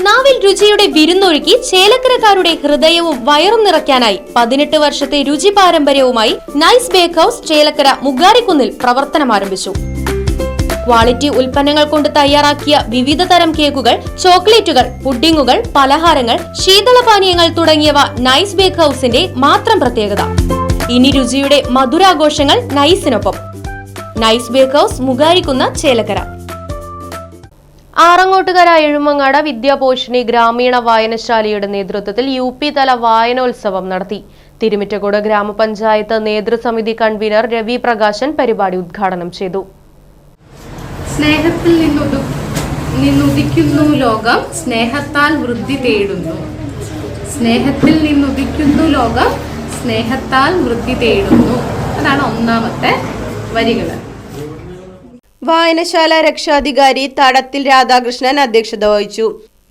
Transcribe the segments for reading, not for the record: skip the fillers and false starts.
നാവിൽ രുചിയുടെ വിരുന്നൊഴുക്കി ചേലക്കരക്കാരുടെ ഹൃദയവും വയറും നിറയ്ക്കാനായി 18 വർഷത്തെ രുചി പാരമ്പര്യവുമായി നൈസ് ബേക്ക് ഹൌസ് ചേലക്കര മുഗാരിക്കുന്നിൽ പ്രവർത്തനം ആരംഭിച്ചു. ക്വാളിറ്റി ഉൽപ്പന്നങ്ങൾ കൊണ്ട് തയ്യാറാക്കിയ വിവിധ തരം കേക്കുകൾ, ചോക്ലേറ്റുകൾ, പുഡിങ്ങുകൾ, പലഹാരങ്ങൾ, ശീതളപാനീയങ്ങൾ തുടങ്ങിയവ നൈസ് ബേക്ക് ഹൌസിന്റെ മാത്രം പ്രത്യേകത. ഇനി രുചിയുടെ മധുരാഘോഷങ്ങൾ നൈസിനൊപ്പം. Nice Bake House Mugarikkunnu Chelakkara. Arangottukara Ezhumangad Vidyaposhini ഗ്രാമീണ വായനശാലയുടെ നേതൃത്വത്തിൽ UP തല വായനോത്സവം നടത്തി. തിരുമിറ്റക്കോട് ഗ്രാമപഞ്ചായത്ത് നേതൃസമിതി കൺവീനർ രവി പ്രകാശൻ പരിപാടി ഉദ്ഘാടനം ചെയ്തു. സ്നേഹത്തിൽ നിന്നുദിക്കുന്നു ലോകം, സ്നേഹത്താൽ വൃദ്ധി തേടുന്നു. സ്നേഹത്തിൽ നിന്നുദിക്കുന്നു ലോകം, സ്നേഹത്താൽ വൃദ്ധി തേടുന്നു. അതാണ് ഒന്നാമത്തെ വരികൾ. വായനശാല രക്ഷാധികാരി തടത്തിൽ രാധാകൃഷ്ണൻ അധ്യക്ഷത വഹിച്ചു.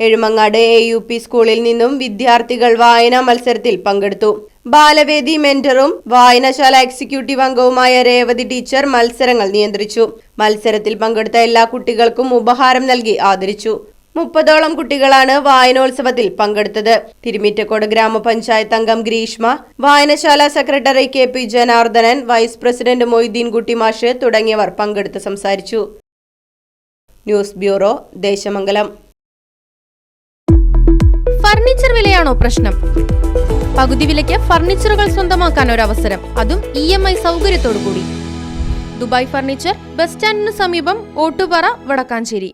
എഴുമങ്ങാട് AUP സ്കൂളിൽ നിന്നും വിദ്യാർത്ഥികൾ വായനാ മത്സരത്തിൽ പങ്കെടുത്തു. ബാലവേദി മെന്ററും വായനശാല എക്സിക്യൂട്ടീവ് അംഗവുമായ രേവതി ടീച്ചർ മത്സരങ്ങൾ നിയന്ത്രിച്ചു. മത്സരത്തിൽ പങ്കെടുത്ത എല്ലാ കുട്ടികൾക്കും ഉപഹാരം നൽകി ആദരിച്ചു. 30ഓളം കുട്ടികളാണ് വായനോത്സവത്തിൽ പങ്കെടുത്തത്. തിരുമിറ്റക്കോട് ഗ്രാമപഞ്ചായത്ത് അംഗം ഗ്രീഷ്മ, വായനശാല secretary KP Janardanan, vice president Moideen Kutty മാഷ് തുടങ്ങിയവർ പങ്കെടുത്ത് സംസാരിച്ചു. News bureau, Desamangalam. ഫർണിച്ചർ വിലയാണോ പ്രശ്നം? പകുതി വിലയ്ക്ക് ഫർണിച്ചറുകൾ സ്വന്തമാക്കാൻ ഒരു അവസരം, അതും EMI സൗകര്യത്തോടു കൂടി. ദുബായ് ഫർണിച്ചർ, ബസ് സ്റ്റാൻഡിന് സമീപം, ഓട്ടുപാറ, വടക്കാഞ്ചേരി.